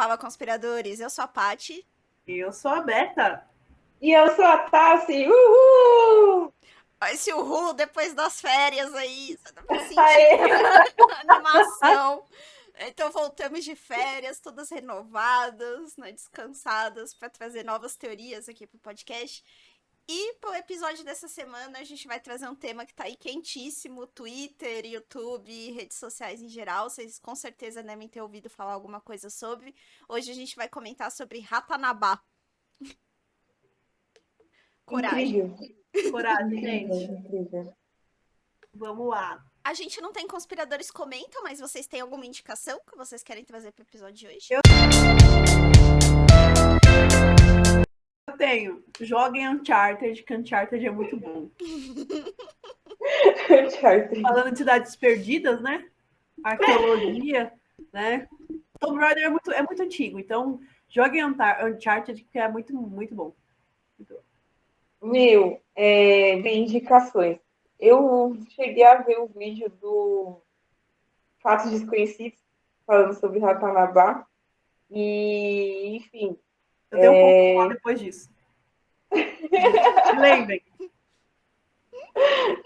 Fala Conspiradores, eu sou a Paty. Eu sou a Beta. E eu sou a Tassi. Uhul! Esse uhul depois das férias aí, você dá pra sentir Aê! a animação. Então voltamos de férias, todas renovadas, né, descansadas, para trazer novas teorias aqui pro podcast. E pro episódio dessa semana a gente vai trazer um tema que tá aí quentíssimo, Twitter, YouTube, redes sociais em geral. Vocês com certeza devem ter ouvido falar alguma coisa sobre. Hoje a gente vai comentar sobre Ratanabá. Coragem. Incrível. Coragem, Incrível, gente. incrível. Vamos lá. A gente não tem conspiradores comentam, mas vocês têm alguma indicação que vocês querem trazer pro episódio de hoje? Eu tenho. Joguem Uncharted, que Uncharted é muito bom. Uncharted. Falando de cidades perdidas, né? Arqueologia, né? Tomb Raider é muito antigo, então joguem Uncharted, que é muito, muito bom. Muito bom. Meu, bem, indicações. Eu cheguei a ver o vídeo do Fatos Desconhecidos, falando sobre Ratanabá. E, enfim, Eu tenho um ponto a falar depois disso. Lembrem.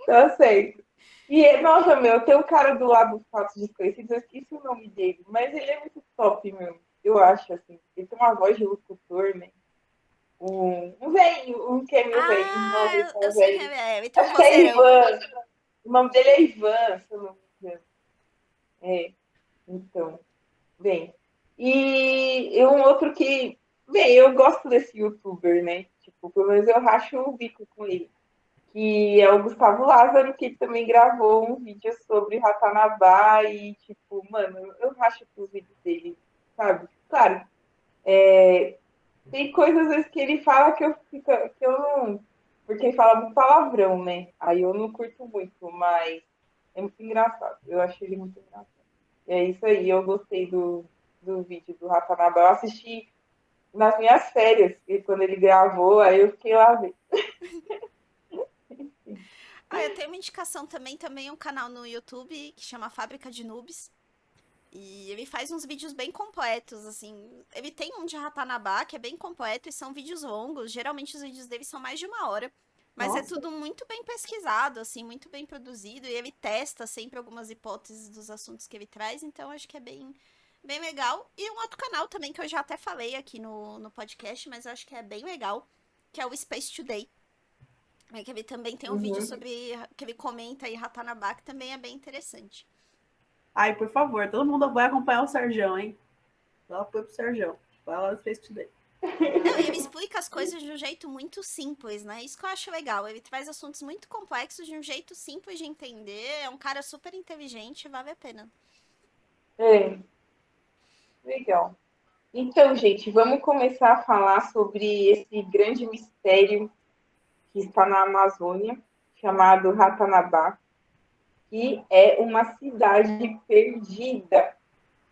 tá certo. E, nossa, meu, tem um cara do lado dos Fatos Desconhecidos, eu esqueci o nome dele, mas ele é muito top, meu. Eu acho, assim. Ele tem uma voz de locutor, né? Um velho, um que é meu velho. Nossa, ele Eu é sei que velho. é. Então Acho que é vozeirão. Ivan. O nome dele é Ivan, se eu não me engano. Então, bem. E um outro que, bem, eu gosto desse youtuber, né? Tipo, pelo menos eu racho o bico com ele. Que é o Gustavo Lázaro, que também gravou um vídeo sobre Ratanabá e, tipo, mano, eu racho com os vídeos dele, sabe? Claro, tem coisas às vezes que ele fala que eu não. Porque ele fala muito palavrão, né? Aí eu não curto muito, mas é muito engraçado. Eu achei ele muito engraçado. E é isso aí, eu gostei do vídeo do Ratanabá. Eu assisti nas minhas férias, e quando ele gravou, aí eu fiquei lá vendo. Eu tenho uma indicação também é um canal no YouTube que chama Fábrica de Noobs. E ele faz uns vídeos bem completos, assim. Ele tem um de Ratanabá, que é bem completo, e são vídeos longos. Geralmente os vídeos dele são mais de 1 hora. Mas é Nossa. tudo muito bem pesquisado, assim, muito bem produzido. E ele testa sempre algumas hipóteses dos assuntos que ele traz. Então acho que é bem legal. E um outro canal também que eu já até falei aqui no podcast, mas eu acho que é bem legal, que é o Space Today. Que ele também tem um vídeo Uhum. sobre que ele comenta aí Ratanabá, que também é bem interessante. Ai, por favor, todo mundo vai acompanhar o Serjão, hein? Dá apoio pro Serjão. Vai lá no Face Today. Não, e ele explica as coisas de um jeito muito simples, né? Isso que eu acho legal. Ele traz assuntos muito complexos de um jeito simples de entender. É um cara super inteligente, vale a pena. É, legal. Então, gente, vamos começar a falar sobre esse grande mistério que está na Amazônia, chamado Ratanabá, que é uma cidade perdida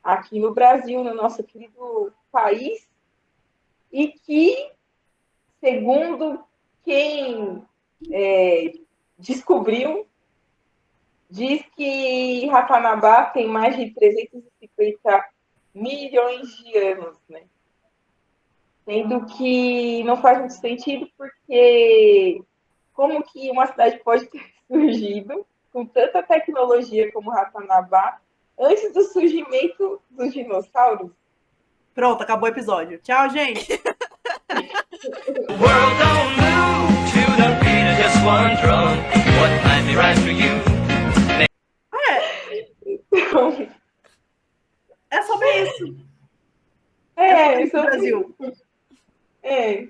aqui no Brasil, no nosso querido país, e que, segundo quem descobriu, diz que Ratanabá tem mais de 350 milhões de anos, né? Sendo que não faz muito sentido, porque como que uma cidade pode ter surgido com tanta tecnologia como Ratanabá antes do surgimento dos dinossauros? Pronto, acabou o episódio. Tchau, gente. World don't move to the beat of just one drum. What might be right for you? Então, É sobre isso. é, Isso, Brasil. é.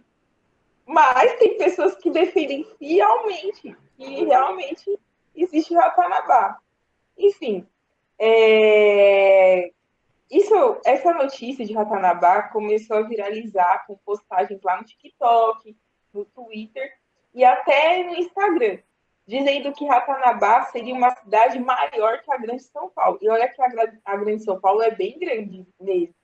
Mas tem pessoas que defendem fielmente que realmente existe Ratanabá. Enfim, essa notícia de Ratanabá começou a viralizar com postagens lá no TikTok, no Twitter e até no Instagram, dizendo que Ratanabá seria uma cidade maior que a Grande São Paulo. E olha que a Grande São Paulo é bem grande mesmo,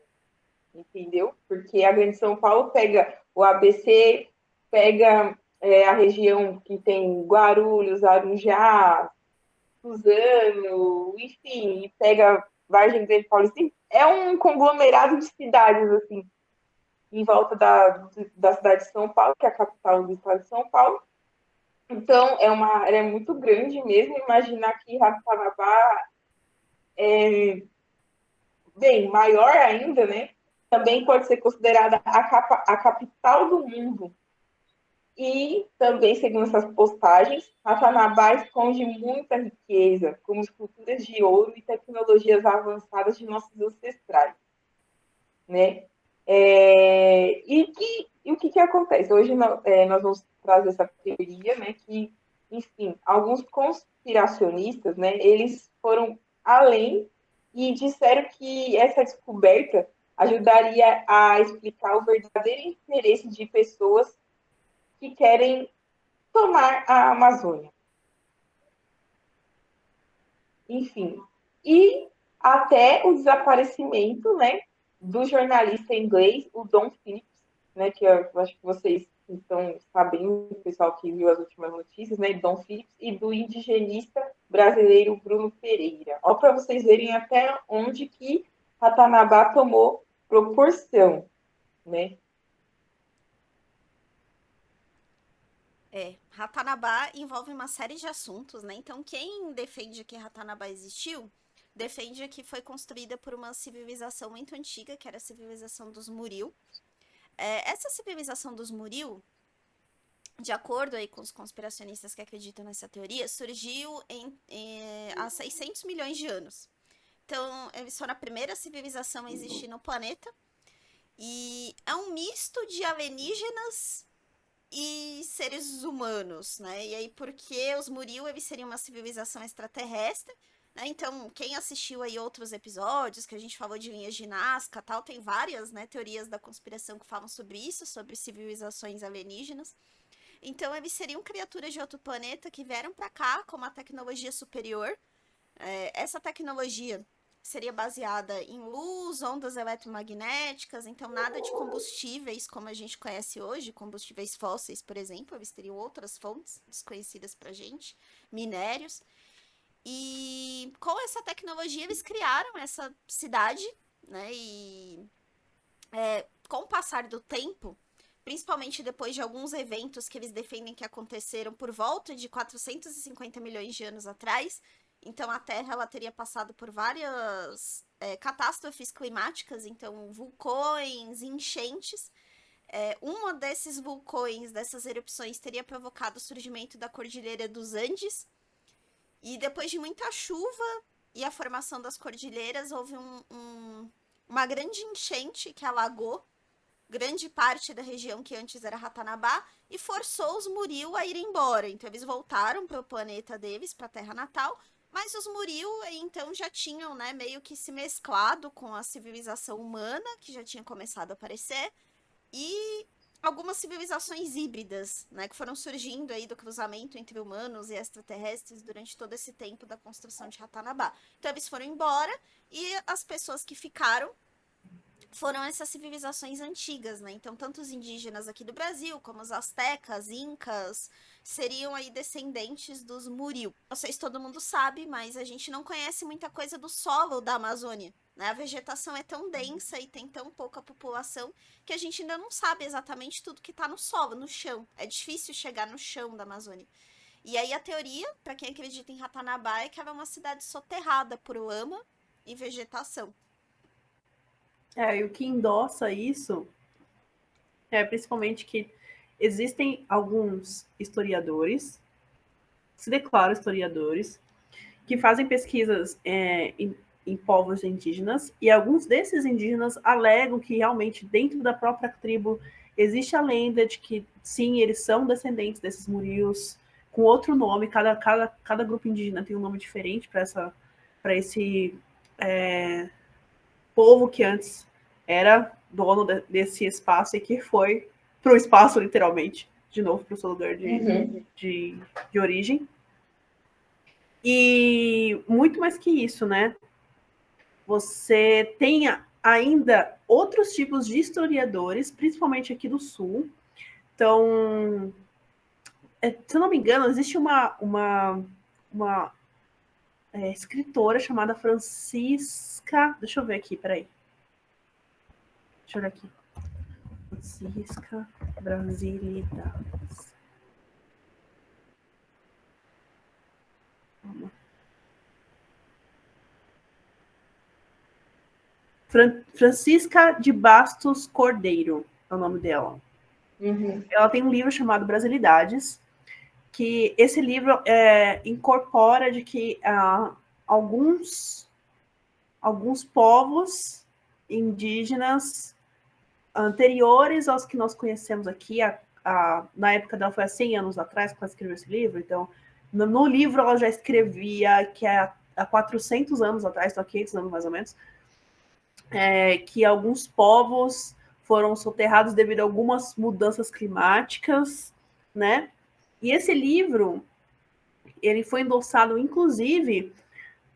entendeu? Porque a Grande São Paulo pega o ABC, pega a região que tem Guarulhos, Arujá, Suzano, enfim, pega Vargem Grande Paulista. É um conglomerado de cidades, assim, em volta da cidade de São Paulo, que é a capital do estado de São Paulo. Então, é uma área muito grande mesmo. Imaginar que Ratanabá é bem maior ainda, né? Também pode ser considerada a capital do mundo. E também, segundo essas postagens, Ratanabá esconde muita riqueza, como esculturas de ouro e tecnologias avançadas de nossos ancestrais, né? E o que acontece? Hoje nós vamos trazer essa teoria, né? Que, enfim, alguns conspiracionistas, né? Eles foram além e disseram que essa descoberta ajudaria a explicar o verdadeiro interesse de pessoas que querem tomar a Amazônia. Enfim, e até o desaparecimento, né, do jornalista inglês, o Dom Phillips, né, que eu acho que vocês estão sabendo, o pessoal que viu as últimas notícias, né, Dom Phillips, e do indigenista brasileiro Bruno Pereira. Ó, para vocês verem até onde que Ratanabá tomou proporção, né? Ratanabá envolve uma série de assuntos, né? Então, quem defende que Ratanabá existiu, defende que foi construída por uma civilização muito antiga, que era a civilização dos Muril. Essa civilização dos Muril, de acordo aí com os conspiracionistas que acreditam nessa teoria, surgiu há 600 milhões de anos. Então, eles foram a primeira civilização a existir no planeta. E é um misto de alienígenas e seres humanos, né? E aí, porque os Muril, eles seriam uma civilização extraterrestre, né? Então, quem assistiu aí outros episódios, que a gente falou de linhas de Nazca e tal, tem várias, né, teorias da conspiração que falam sobre isso, sobre civilizações alienígenas. Então, eles seriam criaturas de outro planeta que vieram para cá com uma tecnologia superior. Essa tecnologia seria baseada em luz, ondas eletromagnéticas, então nada de combustíveis como a gente conhece hoje, combustíveis fósseis, por exemplo, eles teriam outras fontes desconhecidas pra gente, minérios. E com essa tecnologia eles criaram essa cidade, né? E com o passar do tempo, principalmente depois de alguns eventos que eles defendem que aconteceram por volta de 450 milhões de anos atrás, então a Terra ela teria passado por várias catástrofes climáticas, então vulcões, enchentes. Um desses vulcões, dessas erupções, teria provocado o surgimento da Cordilheira dos Andes. E depois de muita chuva e a formação das cordilheiras, houve uma grande enchente que alagou grande parte da região que antes era Ratanabá e forçou os Muril a ir embora. Então eles voltaram para o planeta deles, para a Terra natal, mas os Muril então já tinham, né, meio que se mesclado com a civilização humana, que já tinha começado a aparecer, e algumas civilizações híbridas, né, que foram surgindo aí do cruzamento entre humanos e extraterrestres durante todo esse tempo da construção de Ratanabá. Então eles foram embora e as pessoas que ficaram foram essas civilizações antigas, né? Então, tanto os indígenas aqui do Brasil, como os astecas, incas, seriam aí descendentes dos Muril. Não sei se todo mundo sabe, mas a gente não conhece muita coisa do solo da Amazônia, né? A vegetação é tão densa e tem tão pouca população que a gente ainda não sabe exatamente tudo que está no solo, no chão. É difícil chegar no chão da Amazônia. E aí a teoria, para quem acredita em Ratanabá, é que ela é uma cidade soterrada por lama e vegetação. E o que endossa isso é principalmente que existem alguns historiadores, se declaram historiadores, que fazem pesquisas em povos indígenas, e alguns desses indígenas alegam que realmente dentro da própria tribo existe a lenda de que, sim, eles são descendentes desses Murios, com outro nome, cada grupo indígena tem um nome diferente para esse povo que antes era dono desse espaço e que foi para o espaço, literalmente, de novo para o seu lugar de origem. E muito mais que isso, né? Você tem ainda outros tipos de historiadores, principalmente aqui do Sul. Então, se eu não me engano, existe uma escritora chamada Francisca. Deixa eu ver aqui, peraí. Deixa eu olhar aqui. Francisca Brasilidades. Francisca de Bastos Cordeiro é o nome dela. Uhum. Ela tem um livro chamado Brasilidades, que esse livro incorpora de que alguns povos indígenas anteriores aos que nós conhecemos aqui, na época dela foi há 100 anos atrás que ela escreveu esse livro, então no livro ela já escrevia que há 400 anos atrás, então há 500 anos mais ou menos, que alguns povos foram soterrados devido a algumas mudanças climáticas, né? E esse livro, ele foi endossado, inclusive,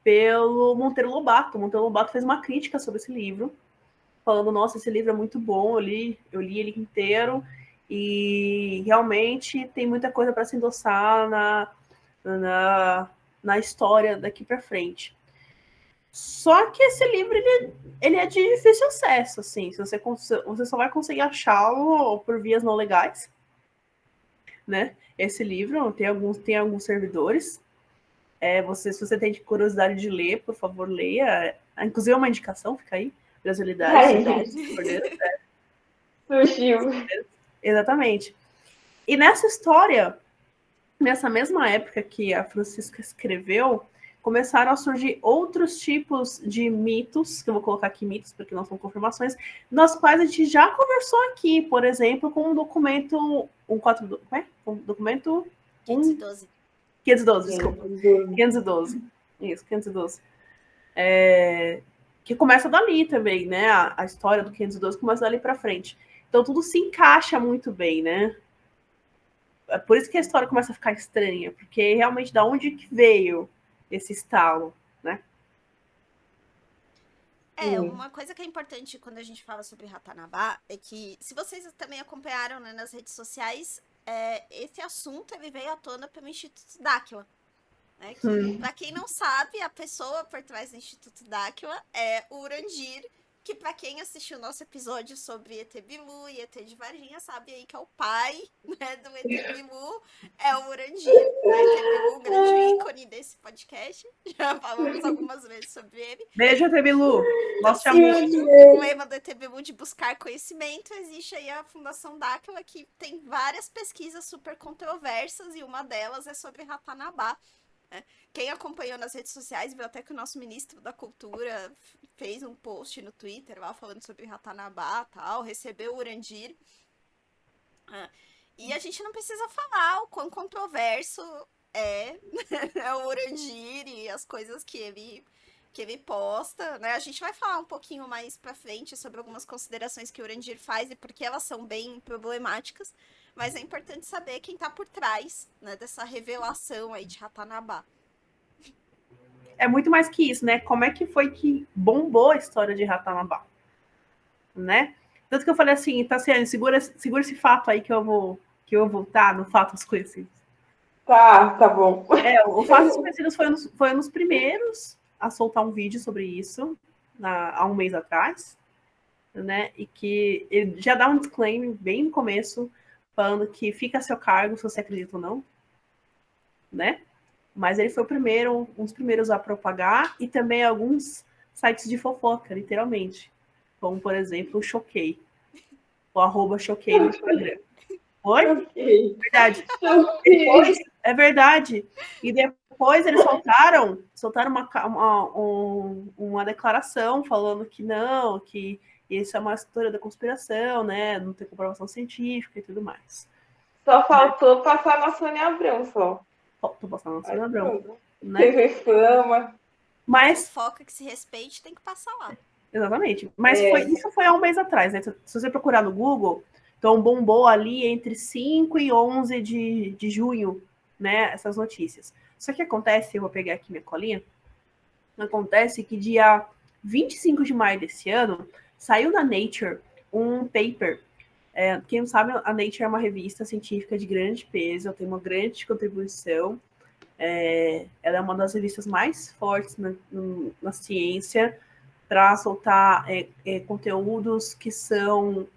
pelo Monteiro Lobato. O Monteiro Lobato fez uma crítica sobre esse livro, falando, nossa, esse livro é muito bom, eu li ele inteiro, e realmente tem muita coisa para se endossar na história daqui para frente. Só que esse livro, ele é de difícil acesso, assim, você só vai conseguir achá-lo por vias não legais, né? Esse livro tem alguns servidores. Se você tem curiosidade de ler, por favor, leia. Inclusive, é uma indicação, fica aí. Brasilidades. Surgiu. Exatamente. E nessa história, nessa mesma época que a Francisca escreveu, começaram a surgir outros tipos de mitos, que eu vou colocar aqui mitos, porque não são confirmações, nas quais a gente já conversou aqui, por exemplo, com o documento 142, documento 512. 512, desculpa. 512. Isso, 512. Que começa dali também, né? A história do 512 começa dali para frente. Então tudo se encaixa muito bem, né? É por isso que a história começa a ficar estranha, porque realmente da onde que veio esse estalo, né? Uma coisa que é importante quando a gente fala sobre Ratanabá é que, se vocês também acompanharam, né, nas redes sociais, esse assunto ele veio à tona pelo Instituto Dáquila. Né, que, pra quem não sabe, a pessoa por trás do Instituto Dáquila é o Urandir, que pra quem assistiu o nosso episódio sobre ET Bilu e ET de Varginha, sabe aí que é o pai, né, do ET Bilu, é o Urandir. Né? ET Bilu, um grande ícone desse podcast. Já falamos algumas vezes sobre ele. Beijo, ET Bilu. Nós te Seguindo amamos. o lema do ET Bilu de buscar conhecimento, existe aí a Fundação Dáquila, que tem várias pesquisas super controversas, e uma delas é sobre Ratanabá. Quem acompanhou nas redes sociais viu até que o nosso ministro da Cultura fez um post no Twitter lá falando sobre Ratanabá e tal, recebeu o Urandir. E a gente não precisa falar o quão controverso é o Urandir e as coisas que ele posta, né? A gente vai falar um pouquinho mais pra frente sobre algumas considerações que o Urandir faz e porque elas são bem problemáticas, mas é importante saber quem tá por trás, né, dessa revelação aí de Ratanabá. É muito mais que isso, né? Como é que foi que bombou a história de Ratanabá, né? Tanto que eu falei assim, Tassiane, segura esse fato aí que eu vou voltar no Fatos Conhecidos. Tá bom. O Fatos Conhecidos foi um dos primeiros a soltar um vídeo sobre isso há um mês atrás, né? E que ele já dá um disclaimer bem no começo, falando que fica a seu cargo se você acredita ou não, né? Mas ele foi um dos primeiros a propagar, e também alguns sites de fofoca, literalmente. Como, por exemplo, o Choquei. O @Choquei no Instagram. Oi? Okay. Verdade. Depois, é verdade. E depois eles soltaram uma declaração falando que não, que isso é uma história da conspiração, né? Não tem comprovação científica e tudo mais. Só faltou passar na Sônia Abrão, só. Tô passando na Sônia Abrão, né? TV Fama. Mas fofoca que se respeite tem que passar lá. Exatamente. Mas isso foi há um mês atrás, né? Se você procurar no Google, então bombou ali entre 5 e 11 de junho, né? Essas notícias. Só que acontece, eu vou pegar aqui minha colinha, acontece que dia 25 de maio desse ano, saiu na Nature um paper. Quem não sabe, a Nature é uma revista científica de grande peso, tem uma grande contribuição Ela é uma das revistas mais fortes na ciência para soltar conteúdos que são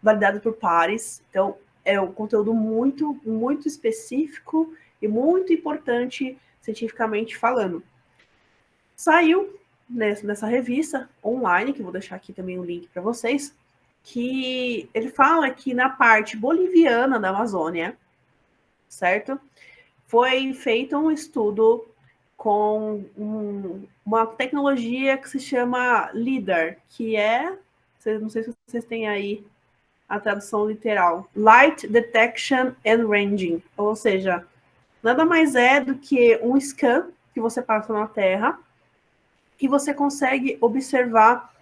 validados por pares. Então, é um conteúdo muito, muito específico e muito importante cientificamente falando. Saiu nessa revista online, que vou deixar aqui também o link para vocês, que ele fala que na parte boliviana da Amazônia, certo? Foi feito um estudo com uma tecnologia que se chama LIDAR, que não sei se vocês têm aí a tradução literal, Light Detection and Ranging, ou seja, nada mais é do que um scan que você passa na Terra e você consegue observar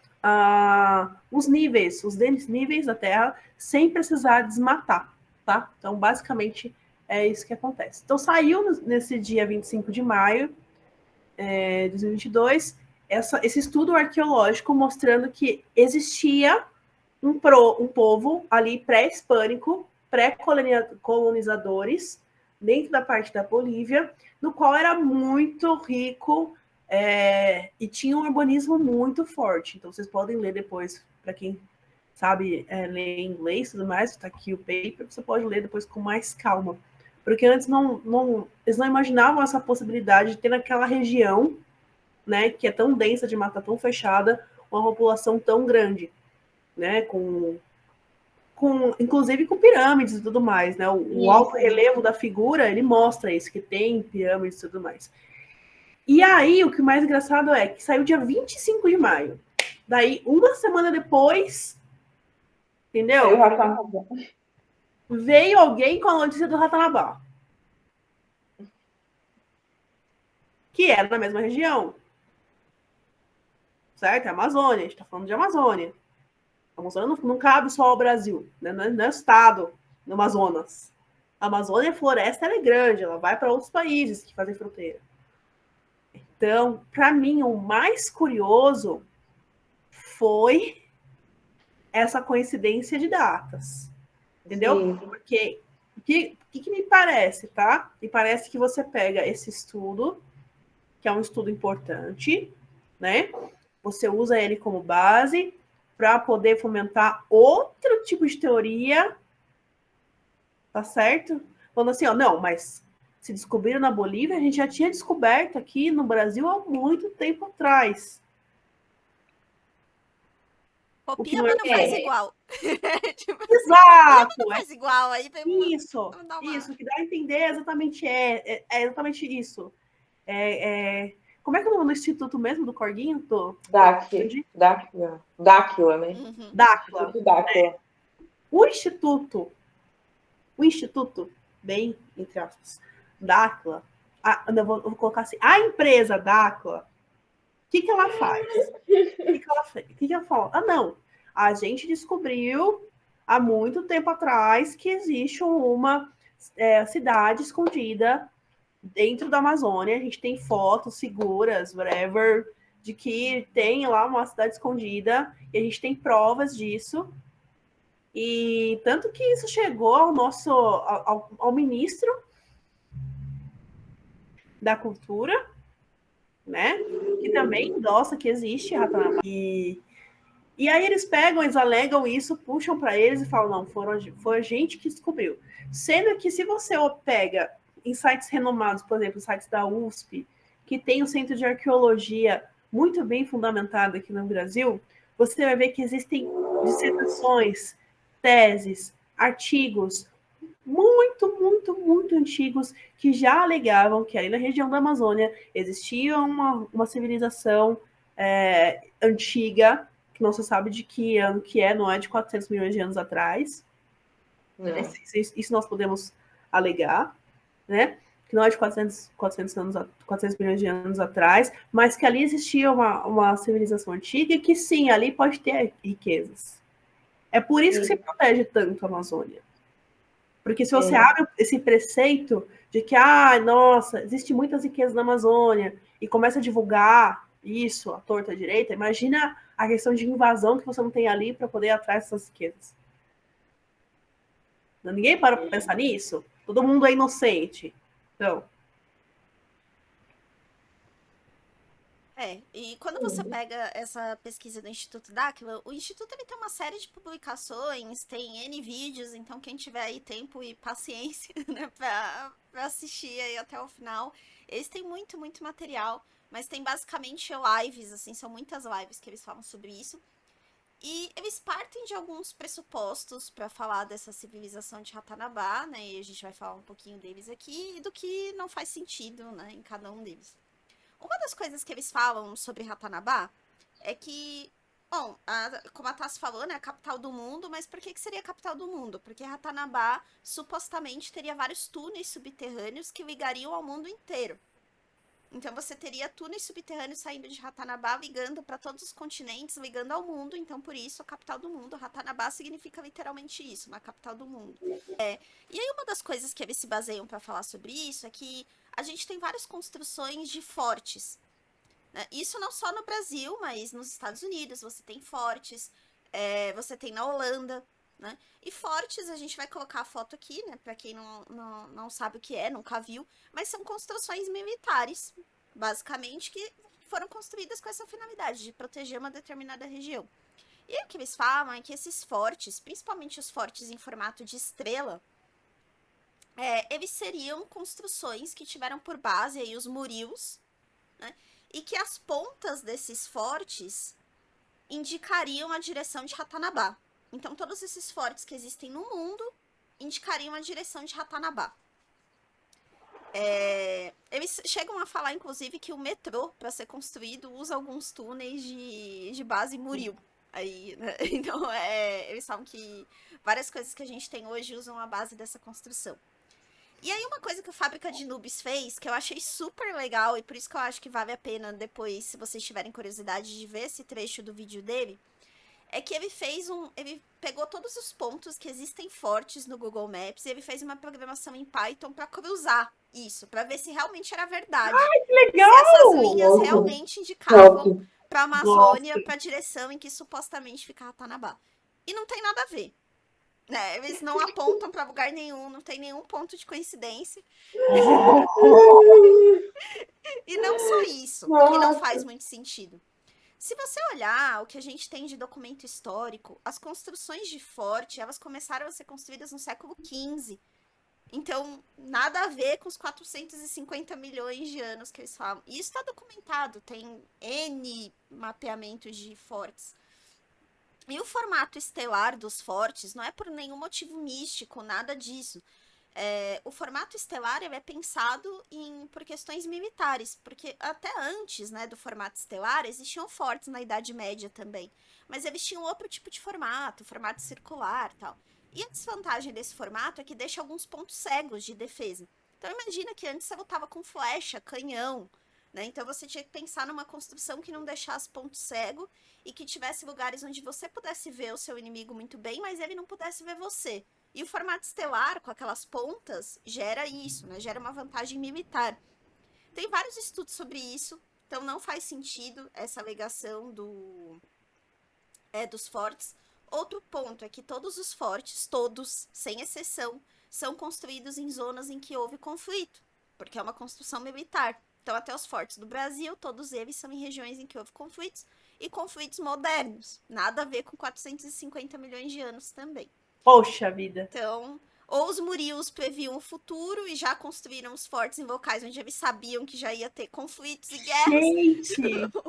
os níveis da Terra sem precisar desmatar, tá? Então, basicamente, é isso que acontece. Então, saiu nesse dia 25 de maio de 2022 esse estudo arqueológico mostrando que existia um povo ali pré-hispânico, pré-colonizadores, dentro da parte da Bolívia, no qual era muito rico e tinha um urbanismo muito forte. Então, vocês podem ler depois, para quem sabe ler inglês e tudo mais, está aqui o paper, você pode ler depois com mais calma. Porque antes eles não imaginavam essa possibilidade de ter naquela região, né, que é tão densa de mata, tão fechada, uma população tão grande, né, inclusive com pirâmides e tudo mais, né? O alto relevo da figura, ele mostra isso, que tem pirâmides e tudo mais. E aí, o que mais engraçado é que saiu dia 25 de maio. Daí, uma semana depois, entendeu? Veio alguém com a notícia do Ratanabá. Que era na mesma região. Certo? É a Amazônia, a gente está falando de Amazônia. A Amazônia não cabe só ao Brasil, né? Não é estado no Amazonas. A Amazônia, a floresta, ela é grande, ela vai para outros países que fazem fronteira. Então, para mim, o mais curioso foi essa coincidência de datas. Entendeu? Sim. Porque o que me parece, tá? Me parece que você pega esse estudo, que é um estudo importante, né? Você usa ele como base para poder fomentar outro tipo de teoria, tá certo? Falando assim, ó, não, mas se descobriram na Bolívia, a gente já tinha descoberto aqui no Brasil há muito tempo atrás. Copia, mas não faz igual. Tipo, exato! Não faz igual. Aí isso, que dá a entender exatamente exatamente isso. Como é que é o nome do instituto mesmo, do Corguinho? Dáquila, né? Uhum. Dáquila. Dáquila. O instituto, bem, entre aspas, Dáquila, eu vou colocar assim, a empresa Dáquila, o que ela faz? O que ela fala? Não, a gente descobriu há muito tempo atrás que existe uma cidade escondida dentro da Amazônia, a gente tem fotos seguras, whatever, de que tem lá uma cidade escondida, e a gente tem provas disso, e tanto que isso chegou ao ministro da Cultura, né, que também endossa que existe Ratanabá. E aí eles pegam, eles alegam isso, puxam para eles e falam, não, foi a gente que descobriu. Sendo que se você pega em sites renomados, por exemplo, sites da USP, que tem um centro de arqueologia muito bem fundamentado aqui no Brasil, você vai ver que existem dissertações, teses, artigos muito, muito, muito antigos que já alegavam que ali na região da Amazônia existia uma civilização antiga, que não se sabe de que ano que não é de 400 milhões de anos atrás. Isso nós podemos alegar, né? Que não é de 400 milhões de anos atrás, mas que ali existia uma civilização antiga e que sim, ali pode ter riquezas. É por isso que se protege tanto a Amazônia. Porque se você abre esse preceito de que, nossa, existe muitas riquezas na Amazônia, e começa a divulgar isso, a torta direita, imagina a questão de invasão que você não tem ali para poder ir atrás dessas riquezas. Ninguém para pensar nisso? Todo mundo é inocente. Então, E quando você pega essa pesquisa do Instituto Dáquila, o Instituto ele tem uma série de publicações, tem N vídeos, então quem tiver aí tempo e paciência, né, pra assistir aí até o final, eles têm muito, muito material, mas tem basicamente lives, assim, são muitas lives que eles falam sobre isso. E eles partem de alguns pressupostos para falar dessa civilização de Ratanabá, né, e a gente vai falar um pouquinho deles aqui, e do que não faz sentido, né, em cada um deles. Uma das coisas que eles falam sobre Ratanabá é que, bom, como a Tassi falou, né, a capital do mundo, mas por que seria a capital do mundo? Porque Ratanabá supostamente teria vários túneis subterrâneos que ligariam ao mundo inteiro. Então você teria túneis subterrâneos saindo de Ratanabá, ligando para todos os continentes, ligando ao mundo. Então, por isso, a capital do mundo. Ratanabá significa literalmente isso, uma capital do mundo. E aí, uma das coisas que eles se baseiam para falar sobre isso é que a gente tem várias construções de fortes. Né? Isso não só no Brasil, mas nos Estados Unidos você tem fortes, você tem na Holanda. Né? E fortes, a gente vai colocar a foto aqui, né? Para quem não sabe o que é, nunca viu, mas são construções militares, basicamente, que foram construídas com essa finalidade de proteger uma determinada região. E aí, o que eles falam é que esses fortes, principalmente os fortes em formato de estrela, eles seriam construções que tiveram por base aí os murios, né? E que as pontas desses fortes indicariam a direção de Ratanabá. Então, todos esses fortes que existem no mundo indicariam a direção de Ratanabá. Eles chegam a falar, inclusive, que o metrô, para ser construído, usa alguns túneis de base Muril. Aí, né? Então, eles falam que várias coisas que a gente tem hoje usam a base dessa construção. E aí, uma coisa que o Fábrica de Noobs fez, que eu achei super legal, e por isso que eu acho que vale a pena depois, se vocês tiverem curiosidade de ver esse trecho do vídeo dele, é que ele pegou todos os pontos que existem fortes no Google Maps e ele fez uma programação em Python para cruzar isso, para ver se realmente era verdade. que legal! Se essas linhas realmente indicavam para a Amazônia, Gosto. para a direção em que supostamente fica Ratanabá. E não tem nada a ver. Né? Eles não apontam para lugar nenhum, não tem nenhum ponto de coincidência. E não só isso, que não faz muito sentido. Se você olhar o que a gente tem de documento histórico, as construções de forte, elas começaram a ser construídas no século XV. Então, nada a ver com os 450 milhões de anos que eles falam. E isso está documentado, tem N mapeamentos de fortes. E o formato estelar dos fortes não é por nenhum motivo místico, nada disso. O formato estelar é pensado por questões militares, porque até antes, né, do formato estelar existiam fortes na Idade Média também, mas eles tinham outro tipo de formato circular, tal. E a desvantagem desse formato é que deixa alguns pontos cegos de defesa. Então imagina que antes você lutava com flecha, canhão, né? Então você tinha que pensar numa construção que não deixasse ponto cego e que tivesse lugares onde você pudesse ver o seu inimigo muito bem, mas ele não pudesse ver você. E o formato estelar, com aquelas pontas, gera isso, né? Gera uma vantagem militar. Tem vários estudos sobre isso, então não faz sentido essa alegação dos fortes. Outro ponto é que todos os fortes, todos, sem exceção, são construídos em zonas em que houve conflito, porque é uma construção militar. Então, até os fortes do Brasil, todos eles são em regiões em que houve conflitos, e conflitos modernos. Nada a ver com 450 milhões de anos também. Poxa vida. Então, ou os murios previam o futuro e já construíram os fortes em locais onde eles sabiam que já ia ter conflitos e guerras. Gente!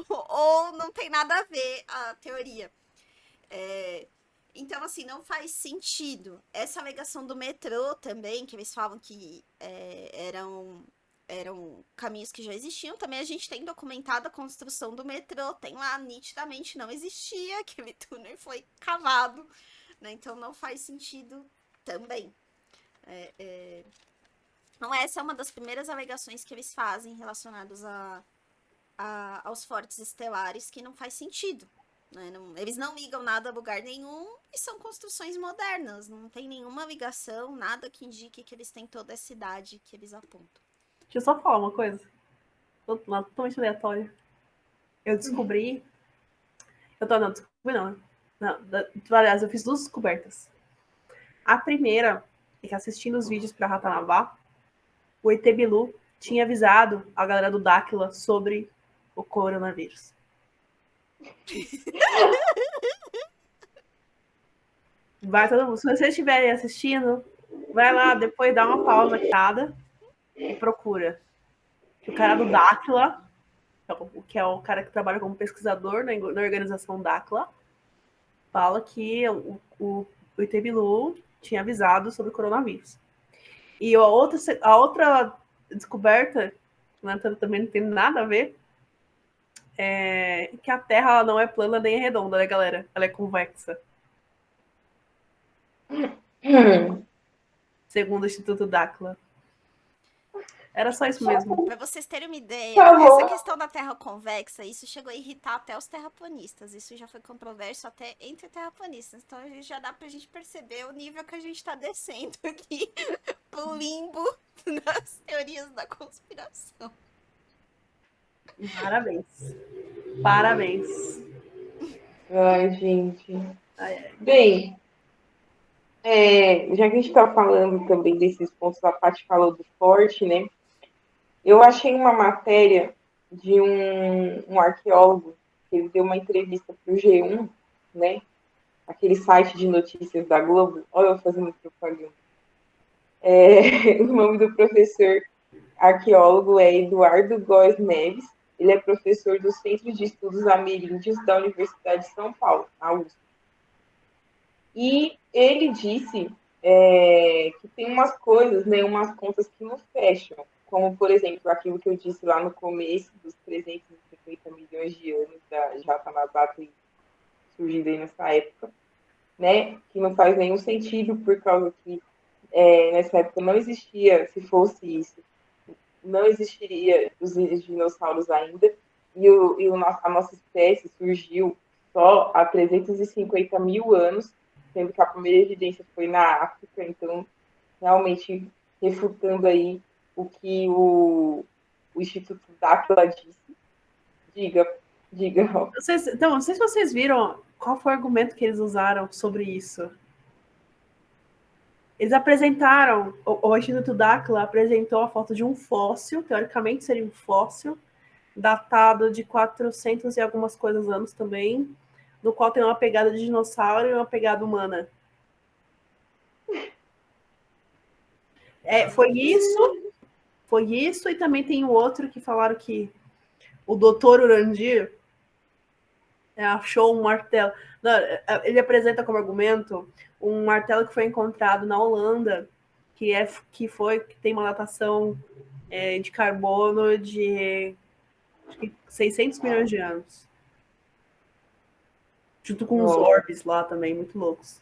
Ou não tem nada a ver a teoria. Então, assim, não faz sentido. Essa alegação do metrô também, que eles falam que eram caminhos que já existiam, também a gente tem documentado a construção do metrô, tem lá nitidamente não existia, aquele túnel foi cavado, né? Então não faz sentido também. Então essa é uma das primeiras alegações que eles fazem relacionados aos fortes estelares, que não faz sentido. Né? Eles não ligam nada a lugar nenhum e são construções modernas, não tem nenhuma ligação, nada que indique que eles têm toda essa idade que eles apontam. Deixa eu só falar uma coisa. Totalmente aleatória. Eu descobri. Não descobri não. Aliás, eu fiz 2 descobertas. A primeira é que assistindo os vídeos para Ratanabá, o ET Bilu tinha avisado a galera do Dáquila sobre o coronavírus. Vai todo mundo. Se vocês estiverem assistindo, vai lá, depois dá uma pausa cada e procura. O cara do Dáquila, que é o cara que trabalha como pesquisador na organização Dáquila, fala que o ET Bilu tinha avisado sobre o coronavírus. E a outra descoberta, que também não tem nada a ver, é que a Terra ela não é plana nem é redonda, né, galera? Ela é convexa. Segundo o Instituto Dáquila. Era só isso mesmo. Pra vocês terem uma ideia, Tá bom. essa questão da Terra convexa, isso chegou a irritar até os terraplanistas. Isso já foi controverso até entre terraplanistas. Então já dá pra gente perceber o nível que a gente tá descendo aqui pro limbo das teorias da conspiração. Parabéns. Parabéns. Ai, gente. Ai. Bem, já que a gente está falando também desses pontos, a Paty falou do forte, né? Eu achei uma matéria de um arqueólogo, que ele deu uma entrevista para o G1, né? Aquele site de notícias da Globo. Olha eu fazendo propaganda. O nome do professor arqueólogo é Eduardo Góes Neves. Ele é professor do Centro de Estudos Ameríndios da Universidade de São Paulo, a USP. E ele disse que tem umas coisas, né, umas contas que não fecham, como, por exemplo, aquilo que eu disse lá no começo, dos 350 milhões de anos de Ratanabata surgindo aí nessa época, né, que não faz nenhum sentido, por causa que nessa época não existia, se fosse isso, não existiria os dinossauros ainda, e a nossa espécie surgiu só há 350 mil anos, sendo que a primeira evidência foi na África, então, realmente, refutando aí o que o Instituto Dáquila disse. Diga. Então, não sei se vocês viram qual foi o argumento que eles usaram sobre isso. Eles apresentaram, o Instituto Dáquila apresentou a foto de um fóssil, teoricamente seria um fóssil, datado de 400 e algumas coisas anos também, no qual tem uma pegada de dinossauro e uma pegada humana. Foi isso, e também tem o outro que falaram que o doutor Urandir achou um martelo. Não, ele apresenta como argumento um martelo que foi encontrado na Holanda, que tem uma datação de carbono de 600 milhões de anos. Junto com os orbes lá também, muito loucos.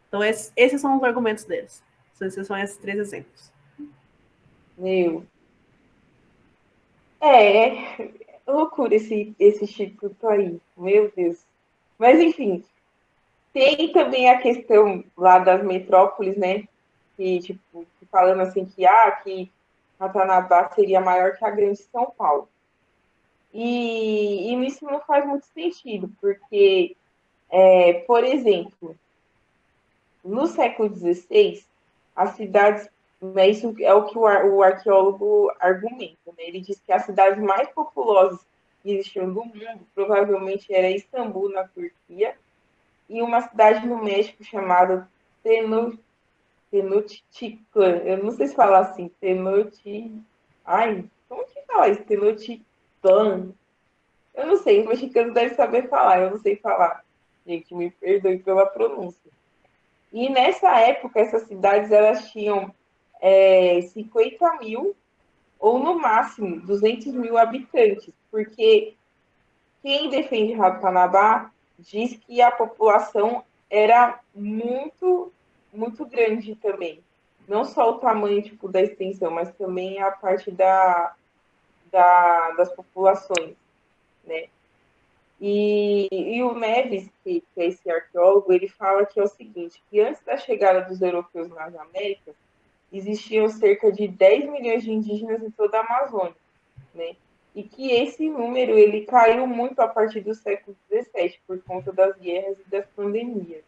Então, esses são os argumentos deles. Esses são esses 3 exemplos. Loucura esse instituto aí. Meu Deus. Mas, enfim, tem também a questão lá das metrópoles, né? Que, tipo, falando assim que Ratanabá seria maior que a grande São Paulo. E isso não faz muito sentido, porque, por exemplo, no século XVI, as cidades, né, isso é o que o arqueólogo argumenta, né? Ele diz que as cidades mais populosas que existiam no mundo provavelmente era Istambul, na Turquia, e uma cidade no México chamada Tenochtitlan. Eu não sei se falar assim, Ai, como que fala isso? Tenochtitlan. Eu não sei, os mexicanos devem saber falar, eu não sei falar. Gente, me perdoe pela pronúncia. E nessa época, essas cidades elas tinham 50 mil ou, no máximo, 200 mil habitantes, porque quem defende Ratanabá diz que a população era muito, muito grande também. Não só o tamanho tipo, da extensão, mas também a parte das populações, né? E o Neves, que é esse arqueólogo, ele fala que é o seguinte, que antes da chegada dos europeus nas Américas, existiam cerca de 10 milhões de indígenas em toda a Amazônia, né? E que esse número ele caiu muito a partir do século XVII, por conta das guerras e das pandemias.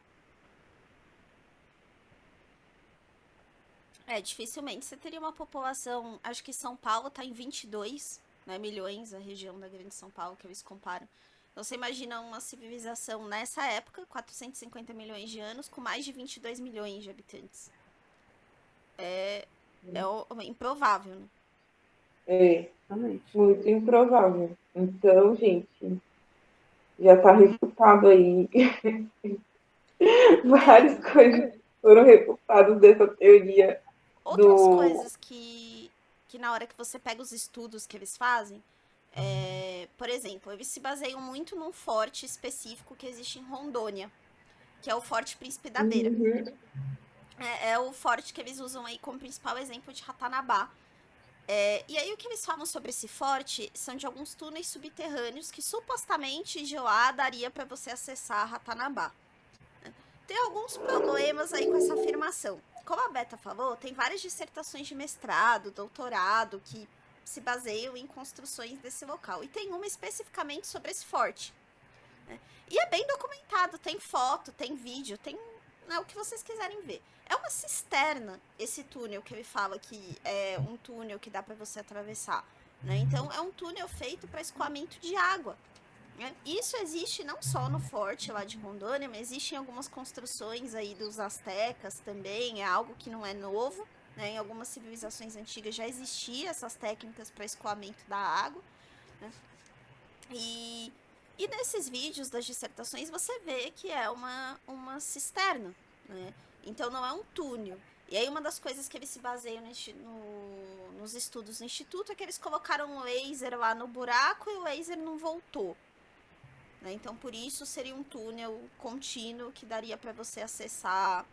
Dificilmente você teria uma população. Acho que São Paulo tá em 22, né, milhões, a região da Grande São Paulo, que eles comparam. Então você imagina uma civilização nessa época, 450 milhões de anos, com mais de 22 milhões de habitantes. É improvável, né? É Exatamente. muito improvável. Então, gente, já tá refutado aí. Várias coisas foram refutadas dessa teoria Outras do. coisas que na hora que você pega os estudos que eles fazem, por exemplo, eles se baseiam muito num forte específico que existe em Rondônia, que é o Forte Príncipe da Beira. Uhum. É o forte que eles usam aí como principal exemplo de Ratanabá. E aí o que eles falam sobre esse forte são de alguns túneis subterrâneos que supostamente de lá daria para você acessar Ratanabá. Tem alguns problemas aí com essa afirmação. Como a Beta falou, tem várias dissertações de mestrado, doutorado que se baseiam em construções desse local. E tem uma especificamente sobre esse forte. E é bem documentado, tem foto, tem vídeo, tem o que vocês quiserem ver. É uma cisterna esse túnel que ele fala que é um túnel que dá para você atravessar. Né? Então é um túnel feito para escoamento de água. Né? Isso existe não só no forte lá de Rondônia, mas existe em algumas construções aí dos astecas também. É algo que não é novo. Né? Em algumas civilizações antigas já existiam essas técnicas para escoamento da água. Né? E nesses vídeos das dissertações você vê que é uma cisterna, né? Então não é um túnel. E aí uma das coisas que eles se baseiam nos estudos do instituto é que eles colocaram um laser lá no buraco e o laser não voltou. Né? Então por isso seria um túnel contínuo que daria para você acessar,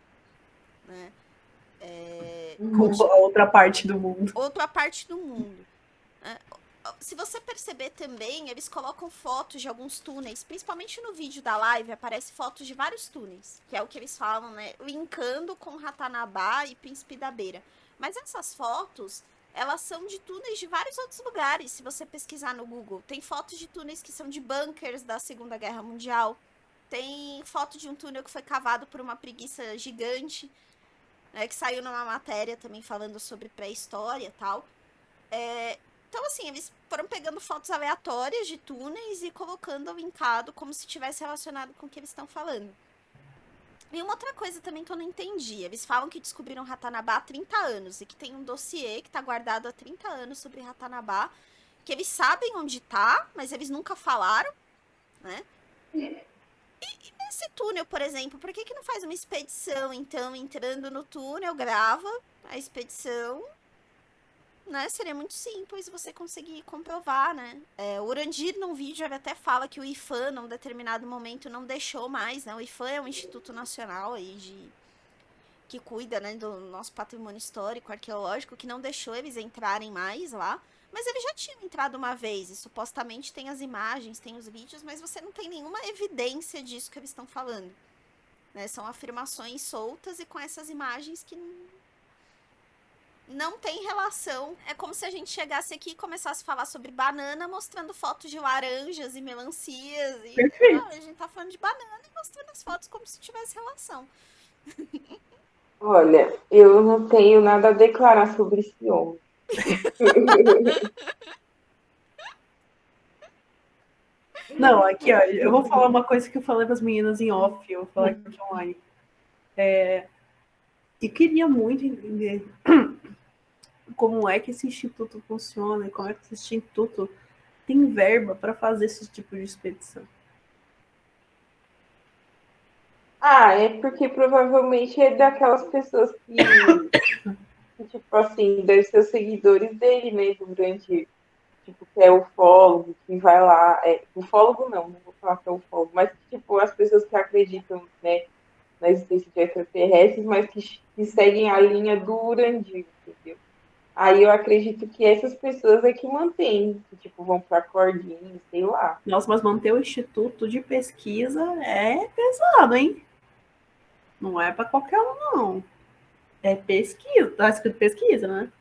né? A outra parte do mundo. Outra parte do mundo. Né? Se você perceber também, eles colocam fotos de alguns túneis, principalmente no vídeo da live, aparece fotos de vários túneis, que é o que eles falam, né? Linkando com Ratanabá e Príncipe da Beira. Mas essas fotos, elas são de túneis de vários outros lugares, se você pesquisar no Google. Tem fotos de túneis que são de bunkers da Segunda Guerra Mundial. Tem foto de um túnel que foi cavado por uma preguiça gigante, né, que saiu numa matéria também falando sobre pré-história e tal. Então, assim, eles foram pegando fotos aleatórias de túneis e colocando linkado como se tivesse relacionado com o que eles estão falando. E uma outra coisa também que eu não entendi. Eles falam que descobriram Ratanabá há 30 anos e que tem um dossiê que tá guardado há 30 anos sobre Ratanabá, que eles sabem onde tá, mas eles nunca falaram, né? E nesse túnel, por exemplo, por que não faz uma expedição, então, entrando no túnel, grava a expedição, né? Seria muito simples você conseguir comprovar, né? O Urandir, num vídeo, ele até fala que o IFAM, num determinado momento, não deixou mais, né? O IFAM é um instituto nacional aí que cuida, né, do nosso patrimônio histórico, arqueológico, que não deixou eles entrarem mais lá. Mas eles já tinham entrado uma vez, e supostamente tem as imagens, tem os vídeos, mas você não tem nenhuma evidência disso que eles estão falando. Né? São afirmações soltas e com essas imagens que não tem relação. É como se a gente chegasse aqui e começasse a falar sobre banana, mostrando fotos de laranjas e melancias. E Perfeito. a gente tá falando de banana e mostrando as fotos como se tivesse relação. Olha, eu não tenho nada a declarar sobre esse homem. Não, aqui, ó, eu vou falar uma coisa que eu falei para as meninas em off, eu vou falar aqui online. E queria muito entender como é que esse instituto funciona e como é que esse instituto tem verba para fazer esse tipo de expedição. É porque provavelmente é daquelas pessoas que tipo assim, devem ser os seguidores dele mesmo, durante, tipo, que é ufólogo, que vai lá. Ufólogo não vou falar que é ufólogo, mas tipo, as pessoas que acreditam, né, na existência de extraterrestres, mas que seguem a linha do Urandir, entendeu? Aí eu acredito que essas pessoas é que mantêm, que tipo, vão para cordinha, sei lá. Nossa, mas manter o instituto de pesquisa é pesado, hein? Não é para qualquer um, não. É pesquisa. Tá escrito pesquisa, né?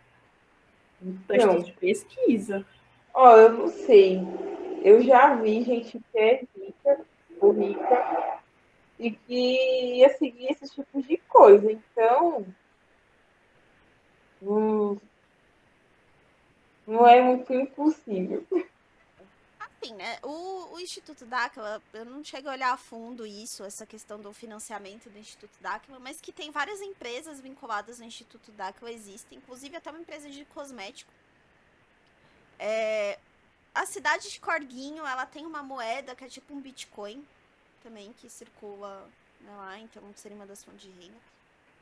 É Então, instituto de pesquisa. eu não sei. Eu já vi gente que é rica, ou rica, e que ia seguir esses tipos de coisa. Então, Não, não é muito impossível. Assim, né? O Instituto Dáquila, eu não chego a olhar a fundo isso, essa questão do financiamento do Instituto Dáquila, mas que tem várias empresas vinculadas ao Instituto Dáquila, existem, inclusive até uma empresa de cosmético. A cidade de Corguinho, ela tem uma moeda que é tipo um Bitcoin também, que circula, né, lá, então seria uma das fontes de renda.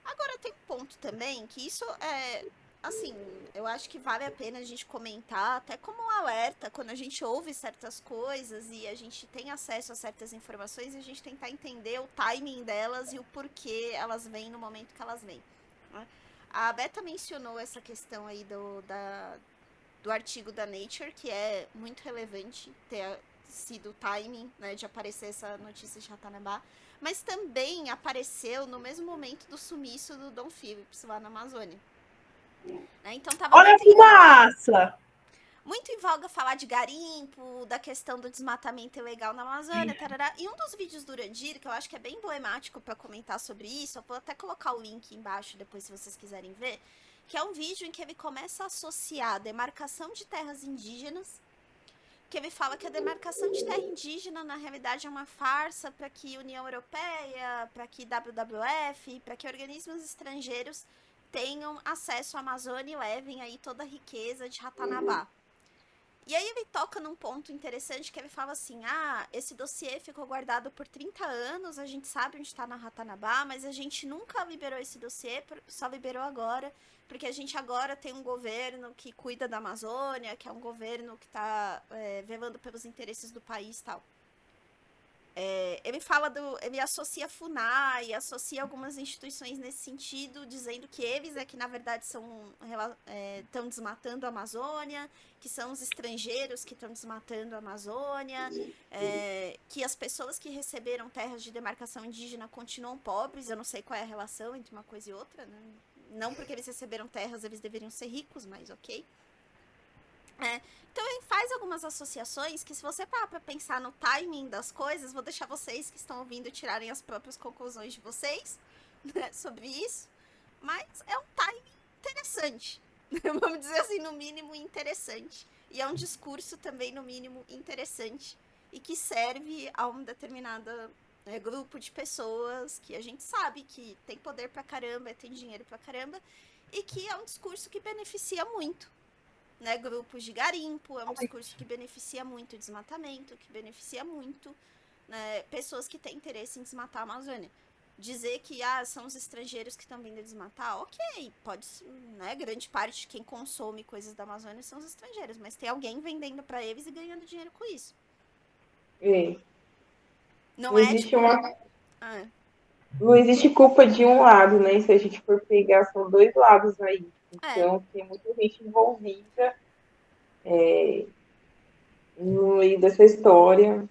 Agora tem um ponto também, que isso é, assim, eu acho que vale a pena a gente comentar, até como um alerta, quando a gente ouve certas coisas e a gente tem acesso a certas informações, e a gente tentar entender o timing delas e o porquê elas vêm no momento que elas vêm, né? A Beta mencionou essa questão aí do artigo da Nature, que é muito relevante ter sido o timing, né, de aparecer essa notícia de Ratanabá, mas também apareceu no mesmo momento do sumiço do Dom Phillips lá na Amazônia. Né? Então tava Olha a fumaça! muito em voga falar de garimpo, da questão do desmatamento ilegal na Amazônia, tarará. E um dos vídeos do Urandir, que eu acho que é bem emblemático para comentar sobre isso, eu vou até colocar o link embaixo depois se vocês quiserem ver, que é um vídeo em que ele começa a associar a demarcação de terras indígenas, que ele fala que a demarcação de terra indígena na realidade é uma farsa para que União Europeia, para que WWF, para que organismos estrangeiros tenham acesso à Amazônia e levem aí toda a riqueza de Ratanabá. E aí ele toca num ponto interessante que ele fala assim, esse dossiê ficou guardado por 30 anos, a gente sabe onde está na Ratanabá, mas a gente nunca liberou esse dossiê, só liberou agora, porque a gente agora tem um governo que cuida da Amazônia, que é um governo que está velando pelos interesses do país e tal. Ele fala ele associa a FUNAI, associa algumas instituições nesse sentido, dizendo que eles que na verdade estão desmatando a Amazônia, que são os estrangeiros que estão desmatando a Amazônia, que as pessoas que receberam terras de demarcação indígena continuam pobres. Eu não sei qual é a relação entre uma coisa e outra, né? Não porque eles receberam terras eles deveriam ser ricos, mas ok. Então ele faz algumas associações que, se você parar para pensar no timing das coisas, vou deixar vocês que estão ouvindo tirarem as próprias conclusões de vocês, né, sobre isso, mas é um timing interessante, vamos dizer assim, no mínimo interessante, e é um discurso também no mínimo interessante, e que serve a um determinado grupo de pessoas que a gente sabe que tem poder pra caramba, tem dinheiro pra caramba, e que é um discurso que beneficia muito, né, grupos de garimpo, é um discurso que beneficia muito o desmatamento, que beneficia muito, né, pessoas que têm interesse em desmatar a Amazônia. Dizer que são os estrangeiros que estão vindo desmatar, ok, pode, né, grande parte de quem consome coisas da Amazônia são os estrangeiros, mas tem alguém vendendo para eles e ganhando dinheiro com isso. Não existe tipo... Não existe culpa de um lado, né? Se a gente for pegar, são dois lados aí. Então, tem muita gente envolvida no meio dessa história.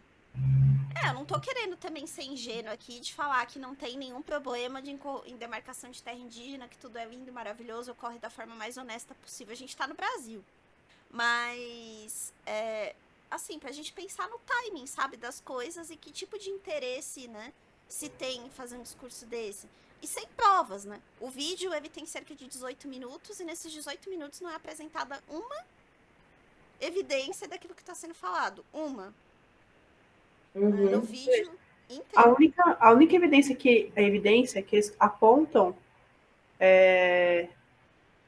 Eu não tô querendo também ser ingênuo aqui de falar que não tem nenhum problema em demarcação de terra indígena, que tudo é lindo, maravilhoso, ocorre da forma mais honesta possível. A gente tá no Brasil. Mas, assim, pra gente pensar no timing, sabe, das coisas e que tipo de interesse, né, se tem em fazer um discurso desse. E sem provas, né? O vídeo, ele tem cerca de 18 minutos e nesses 18 minutos não é apresentada uma evidência daquilo que está sendo falado. Uma. No vídeo inteiro. A única evidência que eles apontam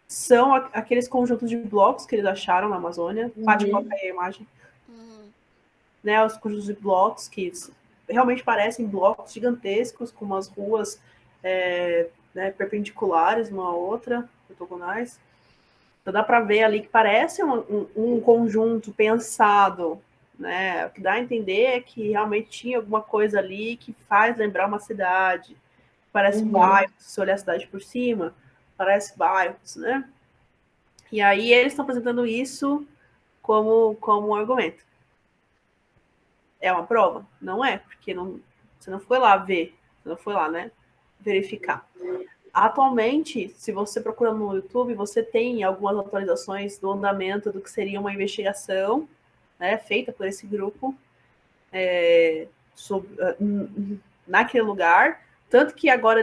são aqueles conjuntos de blocos que eles acharam na Amazônia. Pode colocar aí a imagem. Né, os conjuntos de blocos que realmente parecem blocos gigantescos, com umas ruas né, perpendiculares uma à outra, ortogonais. Então dá para ver ali que parece um conjunto pensado, né? O que dá a entender é que realmente tinha alguma coisa ali que faz lembrar uma cidade. Parece bairros, se olhar a cidade por cima, parece bairros, né? E aí eles estão apresentando isso como um argumento. É uma prova? Não é, porque você não foi lá ver, você não foi lá, né, verificar. Atualmente, se você procura no YouTube, você tem algumas atualizações do andamento do que seria uma investigação, né, feita por esse grupo naquele lugar, tanto que agora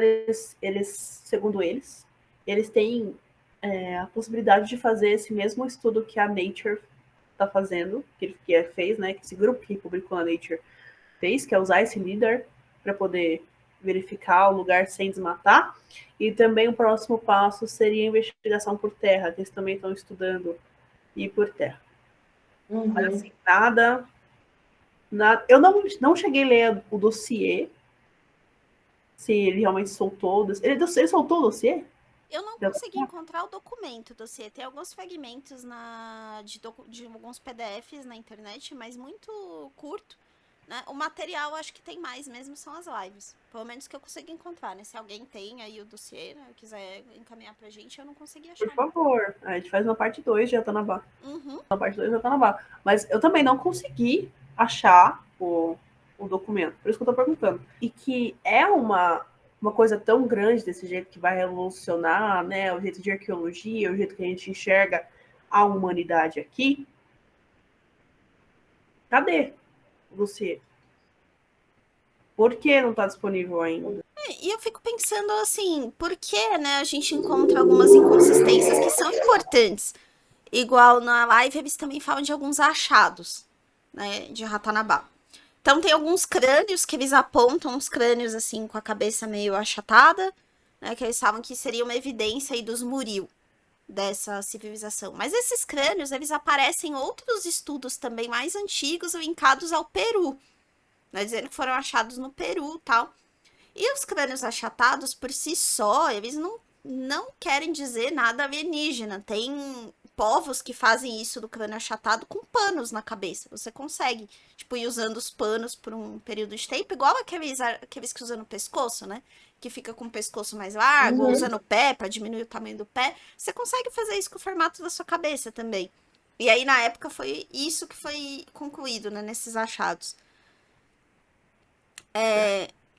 eles, segundo eles têm a possibilidade de fazer esse mesmo estudo que a Nature está fazendo, que fez, né? Que esse grupo que publicou na Nature fez, que é usar esse LIDAR para poder verificar o lugar sem desmatar. E também o próximo passo seria a investigação por terra, que eles também estão estudando ir por terra. Mas assim, nada. Eu não cheguei a ler o dossiê, se ele realmente soltou. Ele soltou o dossiê? Eu não consegui encontrar o documento do dossiê. Tem alguns fragmentos de alguns PDFs na internet, mas muito curto. Né? O material acho que tem mais mesmo, são as lives. Pelo menos que eu consegui encontrar, né? Se alguém tem aí o dossiê, né, quiser encaminhar pra gente, eu não consegui achar. Por favor, a gente faz uma parte 2 de Ratanabá. Na parte 2 de Ratanabá. Mas eu também não consegui achar o documento, por isso que eu tô perguntando. E que é uma coisa tão grande desse jeito que vai revolucionar, né, o jeito de arqueologia, o jeito que a gente enxerga a humanidade aqui. Cadê o dossiê? Por que não está disponível ainda? E eu fico pensando assim, por que, né, a gente encontra algumas inconsistências que são importantes? Igual na live, eles também falam de alguns achados, né, de Ratanabá. Então tem alguns crânios que eles apontam, uns crânios assim com a cabeça meio achatada, né, que eles falam que seria uma evidência aí dos Muril, dessa civilização. Mas esses crânios, eles aparecem em outros estudos também mais antigos linkados ao Peru, né, dizendo que foram achados no Peru e tal. E os crânios achatados, por si só, eles não querem dizer nada alienígena. Tem povos que fazem isso do crânio achatado com panos na cabeça. Você consegue, tipo, ir usando os panos por um período de tempo, igual aqueles que usam no pescoço, né? Que fica com o pescoço mais largo, usa no pé para diminuir o tamanho do pé. Você consegue fazer isso com o formato da sua cabeça também. E aí, na época, foi isso que foi concluído, né? Nesses achados.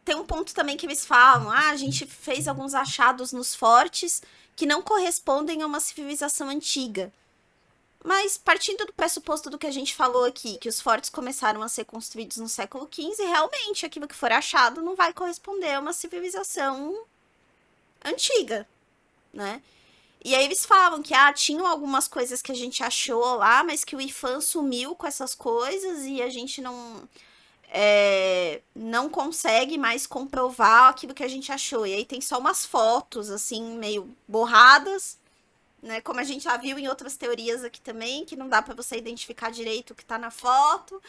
Tem um ponto também que eles falam, a gente fez alguns achados nos fortes que não correspondem a uma civilização antiga. Mas partindo do pressuposto do que a gente falou aqui, que os fortes começaram a ser construídos no século XV, realmente aquilo que for achado não vai corresponder a uma civilização antiga, né? E aí eles falam que tinham algumas coisas que a gente achou lá, mas que o IFAM sumiu com essas coisas e a gente não consegue mais comprovar aquilo que a gente achou. E aí tem só umas fotos, assim, meio borradas, né? Como a gente já viu em outras teorias aqui também, que não dá para você identificar direito o que tá na foto,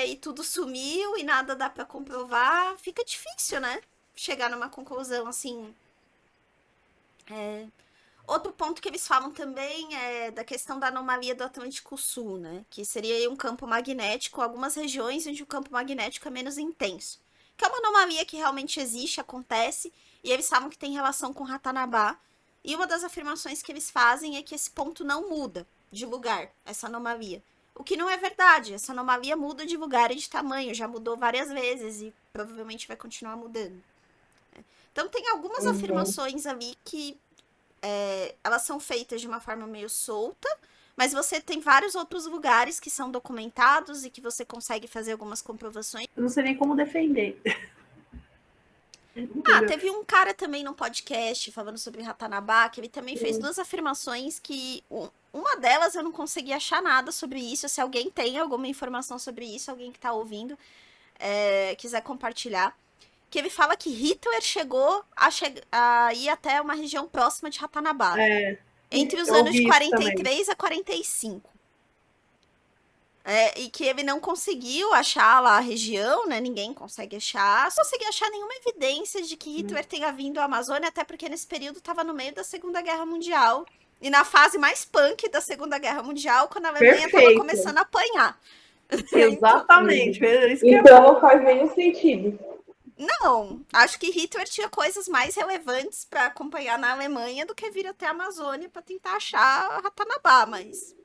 e tudo sumiu e nada dá para comprovar. Fica difícil, né? Chegar numa conclusão, assim. Outro ponto que eles falam também é da questão da anomalia do Atlântico Sul, né? Que seria um campo magnético, algumas regiões onde o campo magnético é menos intenso. Que é uma anomalia que realmente existe, acontece, e eles falam que tem relação com Ratanabá. E uma das afirmações que eles fazem é que esse ponto não muda de lugar, essa anomalia. O que não é verdade, essa anomalia muda de lugar e de tamanho, já mudou várias vezes e provavelmente vai continuar mudando. Então tem algumas afirmações ali que elas são feitas de uma forma meio solta, mas você tem vários outros lugares que são documentados e que você consegue fazer algumas comprovações. Eu não sei nem como defender. Teve um cara também no podcast falando sobre Ratanabá, que ele também fez duas afirmações que uma delas eu não consegui achar nada sobre isso. Se alguém tem alguma informação sobre isso, alguém que tá ouvindo, quiser compartilhar. Que ele fala que Hitler chegou a ir até uma região próxima de Ratanabá. Entre os anos de 43 a 45. E que ele não conseguiu achar lá a região, né? Ninguém consegue achar. Não consegui achar nenhuma evidência de que Hitler tenha vindo à Amazônia, até porque nesse período estava no meio da Segunda Guerra Mundial. E na fase mais punk da Segunda Guerra Mundial, quando a Alemanha estava começando a apanhar. Exatamente. Então não faz nenhum sentido. Não, acho que Hitler tinha coisas mais relevantes para acompanhar na Alemanha do que vir até a Amazônia para tentar achar Ratanabá, mas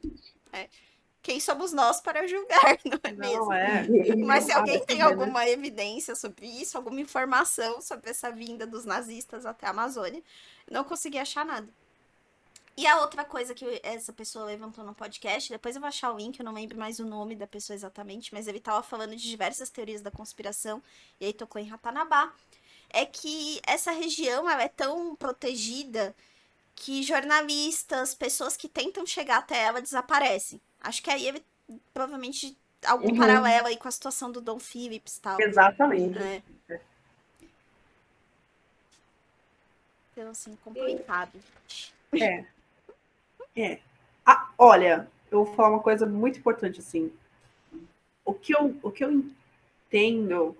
quem somos nós para julgar, não é mesmo? Mas se alguém tem alguma evidência sobre isso, alguma informação sobre essa vinda dos nazistas até a Amazônia, não consegui achar nada. E a outra coisa que essa pessoa levantou no podcast, depois eu vou achar o link, eu não lembro mais o nome da pessoa exatamente, mas ele estava falando de diversas teorias da conspiração, e aí tocou em Ratanabá, é que essa região ela é tão protegida que jornalistas, pessoas que tentam chegar até ela desaparecem. Acho que aí ele provavelmente algum paralelo aí com a situação do Dom Phillips e tal. Exatamente. Né? Então, assim, complicado. Olha, eu vou falar uma coisa muito importante, assim. O que eu entendo,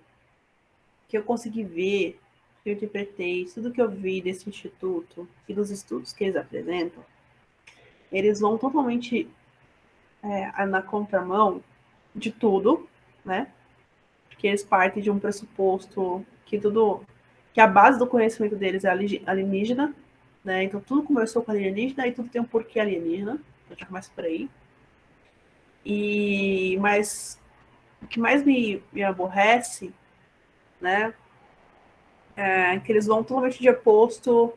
que eu consegui ver, que eu interpretei, tudo que eu vi desse instituto e dos estudos que eles apresentam, eles vão totalmente na contramão de tudo, né? Porque eles partem de um pressuposto que a base do conhecimento deles é alienígena, né? Então tudo começou com alienígena e tudo tem um porquê alienígena. Então já começa por aí. Mas o que mais me aborrece, né, é que eles vão totalmente de oposto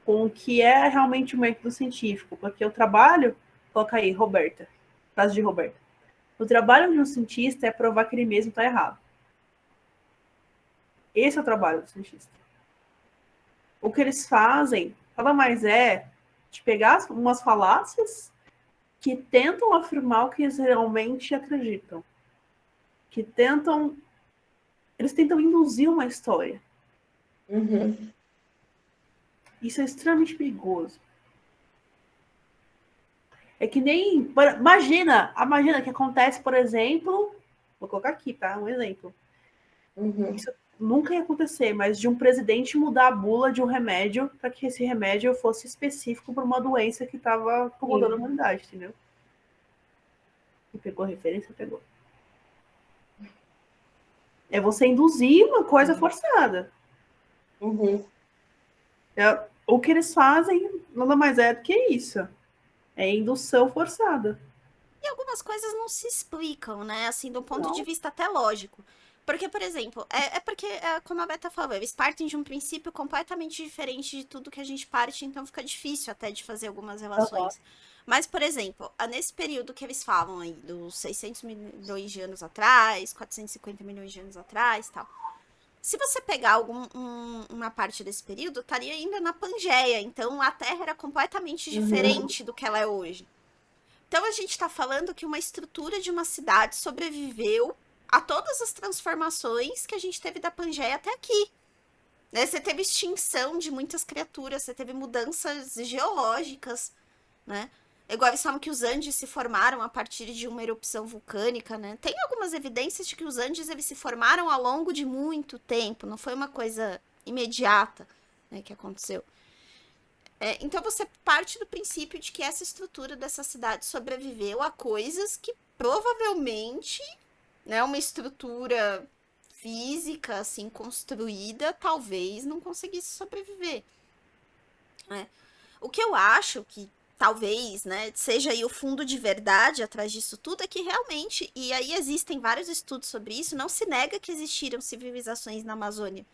com o que é realmente o método científico, porque o trabalho, coloca aí, Roberta, frase de Roberta, o trabalho de um cientista é provar que ele mesmo está errado. Esse é o trabalho do cientista. O que eles fazem nada mais é de pegar umas falácias que tentam afirmar o que eles realmente acreditam. Eles tentam induzir uma história. Isso é extremamente perigoso. É que nem. Imagina que acontece, por exemplo. Vou colocar aqui, tá? Um exemplo. Isso nunca ia acontecer, mas de um presidente mudar a bula de um remédio para que esse remédio fosse específico para uma doença que estava incomodando a humanidade, entendeu? E pegou a referência? Pegou. É você induzir uma coisa forçada. O que eles fazem nada mais é do que isso. É indução forçada. E algumas coisas não se explicam, né? Assim, do ponto de vista até lógico. Porque, por exemplo, porque, como a Beta falou, eles partem de um princípio completamente diferente de tudo que a gente parte, então fica difícil até de fazer algumas relações. Mas, por exemplo, nesse período que eles falam aí, dos 600 milhões de anos atrás, 450 milhões de anos atrás tal. Se você pegar uma parte desse período, estaria ainda na Pangeia. Então, a Terra era completamente diferente do que ela é hoje. Então a gente está falando que uma estrutura de uma cidade sobreviveu a todas as transformações que a gente teve da Pangeia até aqui. Né? Você teve extinção de muitas criaturas, você teve mudanças geológicas, né? Igual eles falam que os Andes se formaram a partir de uma erupção vulcânica, né? Tem algumas evidências de que os Andes eles se formaram ao longo de muito tempo, não foi uma coisa imediata, né, que aconteceu. Então você parte do princípio de que essa estrutura dessa cidade sobreviveu a coisas que provavelmente, né, uma estrutura física assim construída talvez não conseguisse sobreviver. Né? O que eu acho que talvez, né, seja aí o fundo de verdade atrás disso tudo é que realmente, e aí existem vários estudos sobre isso, não se nega que existiram civilizações na Amazônia.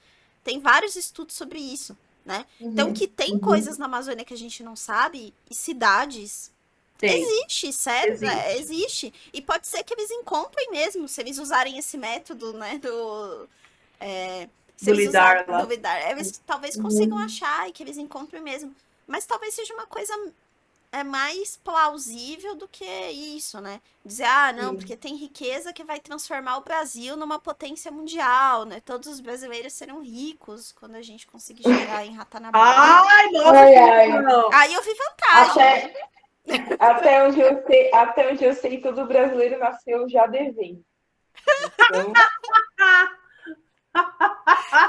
Tem vários estudos sobre isso. Né? Então, que tem coisas na Amazônia que a gente não sabe, e cidades. Existe, sério, existe. E pode ser que eles encontrem mesmo, se eles usarem esse método, né, se eles usarem duvidar, eles talvez consigam achar e que eles encontrem mesmo. Mas talvez seja uma coisa mais plausível do que isso, né? Dizer, não, porque tem riqueza que vai transformar o Brasil numa potência mundial, né? Todos os brasileiros serão ricos quando a gente conseguir chegar em Ratanabá. Ai, nossa! Aí eu vi vantagem. Até onde eu sei, todo brasileiro nasceu já devendo. Então...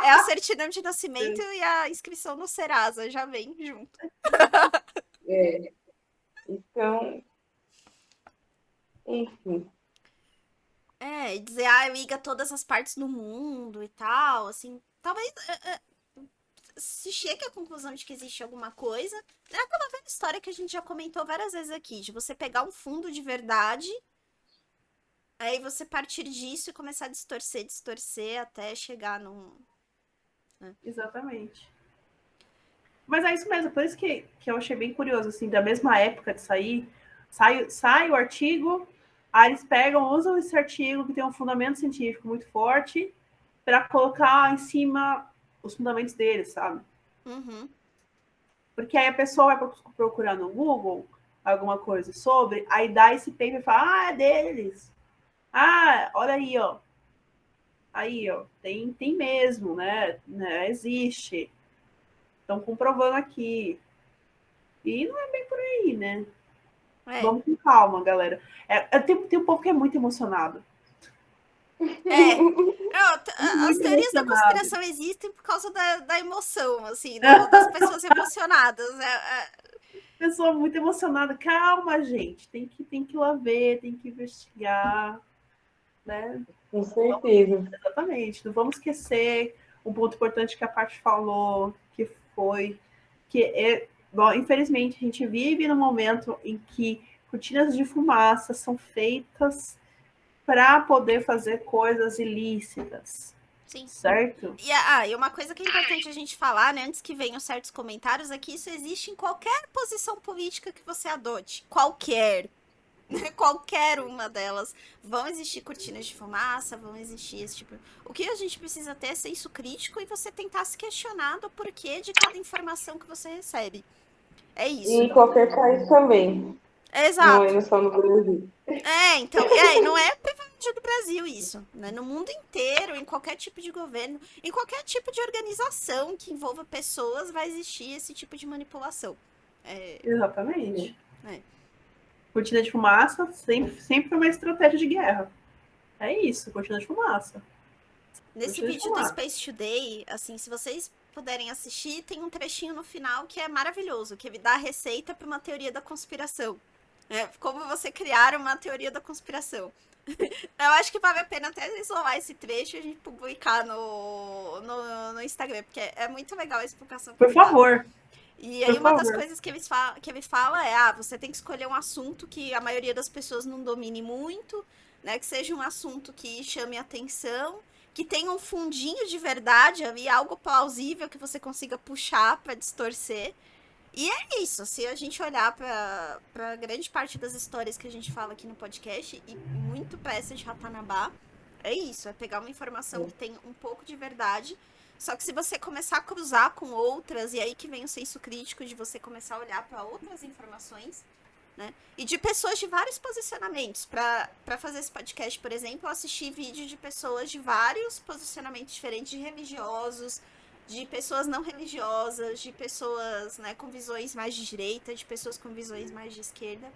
É a certidão de nascimento e a inscrição no Serasa, já vem junto. Então, enfim. E dizer, liga todas as partes do mundo e tal, assim, talvez se chegue à conclusão de que existe alguma coisa, é aquela velha história que a gente já comentou várias vezes aqui, de você pegar um fundo de verdade, aí você partir disso e começar a distorcer até chegar num... Né? Exatamente. Mas é isso mesmo, por isso que eu achei bem curioso, assim, da mesma época de sair, sai o artigo, aí eles usam esse artigo que tem um fundamento científico muito forte para colocar em cima os fundamentos deles, sabe? Porque aí a pessoa vai procurar no Google alguma coisa sobre, aí dá esse paper e fala, é deles. Olha aí, ó. Aí, ó, tem mesmo, né? Existe. Estão comprovando aqui. E não é bem por aí, né? Vamos com calma, galera. Tem um povo que é muito emocionado. As teorias da conspiração existem por causa da emoção, assim, das pessoas emocionadas. Pessoa muito emocionada. Calma, gente. Tem que ir lá ver, tem que investigar, né? Com certeza. Exatamente. Não vamos esquecer um ponto importante que a Paty falou, que foi que bom, infelizmente a gente vive num momento em que cortinas de fumaça são feitas para poder fazer coisas ilícitas. Sim. Certo? E uma coisa que é importante a gente falar, né, antes que venham certos comentários, é que isso existe em qualquer posição política que você adote. Qualquer uma delas. Vão existir cortinas de fumaça, vão existir esse tipo. O que a gente precisa ter é senso crítico e você tentar se questionar do porquê de cada informação que você recebe. É isso. E em qualquer país também. Exato. Não é só no Brasil. Então, não é privilégio do Brasil isso, né? No mundo inteiro, em qualquer tipo de governo, em qualquer tipo de organização que envolva pessoas, vai existir esse tipo de manipulação. Exatamente. Cortina de fumaça sempre é uma estratégia de guerra. É isso, cortina de fumaça. Nesse vídeo do Space Today, assim, se vocês puderem assistir, tem um trechinho no final que é maravilhoso, que ele dá a receita para uma teoria da conspiração. Como você criar uma teoria da conspiração. Eu acho que vale a pena até isolar esse trecho e a gente publicar no Instagram, porque é muito legal a explicação. Por favor. E aí uma das coisas que ele fala é, você tem que escolher um assunto que a maioria das pessoas não domine muito, né? Que seja um assunto que chame atenção, que tenha um fundinho de verdade ali, algo plausível que você consiga puxar para distorcer. E é isso, se a gente olhar para grande parte das histórias que a gente fala aqui no podcast, e muito para essa de Ratanabá, é isso, é pegar uma informação que tem um pouco de verdade, só que se você começar a cruzar com outras, e aí que vem o senso crítico de você começar a olhar para outras informações, né? E de pessoas de vários posicionamentos. Para fazer esse podcast, por exemplo, eu assisti vídeo de pessoas de vários posicionamentos diferentes, de religiosos, de pessoas não religiosas, de pessoas, né, com visões mais de direita, de pessoas com visões mais de esquerda.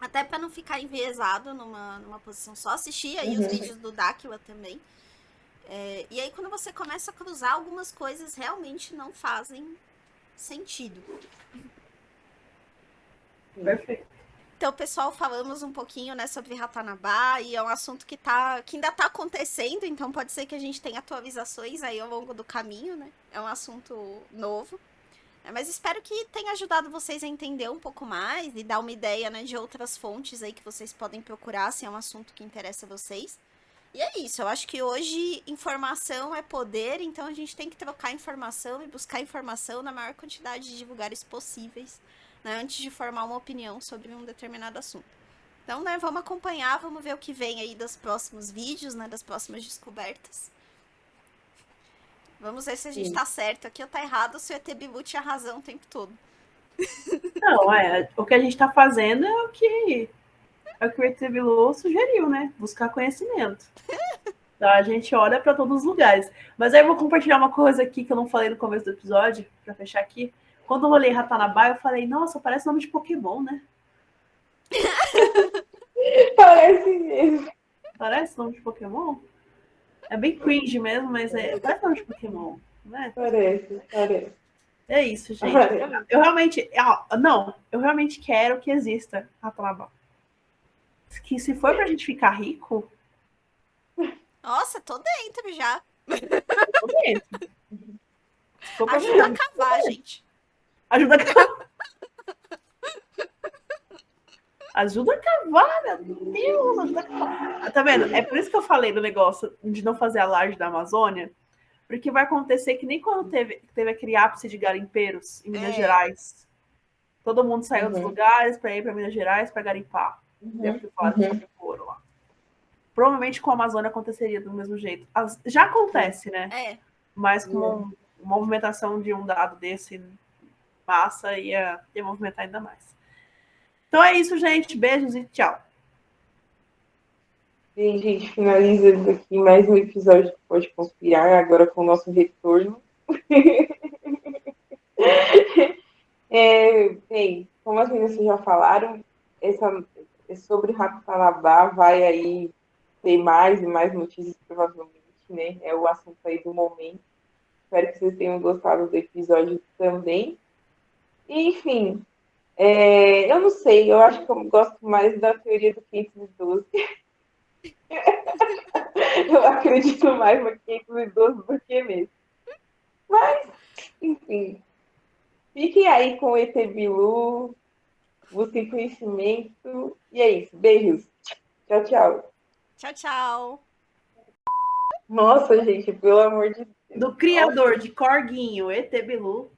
Até para não ficar enviesado numa posição só. Assistir aí os vídeos do Dáquila também. E aí quando você começa a cruzar, algumas coisas realmente não fazem sentido. Perfeito. Então, pessoal, falamos um pouquinho, né, sobre Ratanabá, e é um assunto que ainda tá acontecendo, então pode ser que a gente tenha atualizações aí ao longo do caminho, né? É um assunto novo. Mas espero que tenha ajudado vocês a entender um pouco mais e dar uma ideia, né, de outras fontes aí que vocês podem procurar, se é um assunto que interessa a vocês. E é isso, eu acho que hoje informação é poder, então a gente tem que trocar informação e buscar informação na maior quantidade de lugares possíveis, né, antes de formar uma opinião sobre um determinado assunto. Então, né, vamos acompanhar, vamos ver o que vem aí dos próximos vídeos, né, das próximas descobertas. Vamos ver se a gente tá certo aqui ou tá errado, se o ET Bilu tinha razão o tempo todo. Não, o que a gente tá fazendo é o que o ET Bilu sugeriu, né? Buscar conhecimento. Então, a gente olha para todos os lugares. Mas aí eu vou compartilhar uma coisa aqui que eu não falei no começo do episódio, para fechar aqui. Quando eu olhei Ratanabá, eu falei, nossa, parece nome de Pokémon, né? Parece mesmo. Parece nome de Pokémon? É bem cringe mesmo, mas parece nome de Pokémon, né? Parece. É isso, gente. Eu realmente quero que exista Ratanabá. Que se for pra gente ficar rico... Nossa, tô dentro já. Tô dentro. Ajuda a cavar, gente. Ajuda a cavar. Ajuda a cavar, meu Deus. Ajuda a cavar. Tá vendo? É por isso que eu falei do negócio de não fazer a laje da Amazônia, porque vai acontecer que nem quando teve aquele ápice de garimpeiros em Minas Gerais. Todo mundo saiu dos lugares para ir para Minas Gerais para garimpar. Ouro lá. Provavelmente com a Amazônia aconteceria do mesmo jeito. Já acontece, né? Mas com uma movimentação de um dado desse, massa, ia movimentar ainda mais. Então é isso, gente. Beijos e tchau. E a gente finaliza aqui mais um episódio do Pode Conspirar, agora com o nosso retorno. Bem, como as meninas já falaram, sobre Ratanabá vai aí ter mais e mais notícias, provavelmente, né? É o assunto aí do momento. Espero que vocês tenham gostado do episódio também. E, enfim, eu não sei, eu acho que eu gosto mais da teoria do 512. Eu acredito mais no 512 do que mesmo. Mas, enfim, fiquem aí com o ET Bilu, busquem conhecimento. E é isso. Beijos. Tchau, tchau. Tchau, tchau. Nossa, gente, pelo amor de Deus. Do criador de Corguinho, ET Bilu.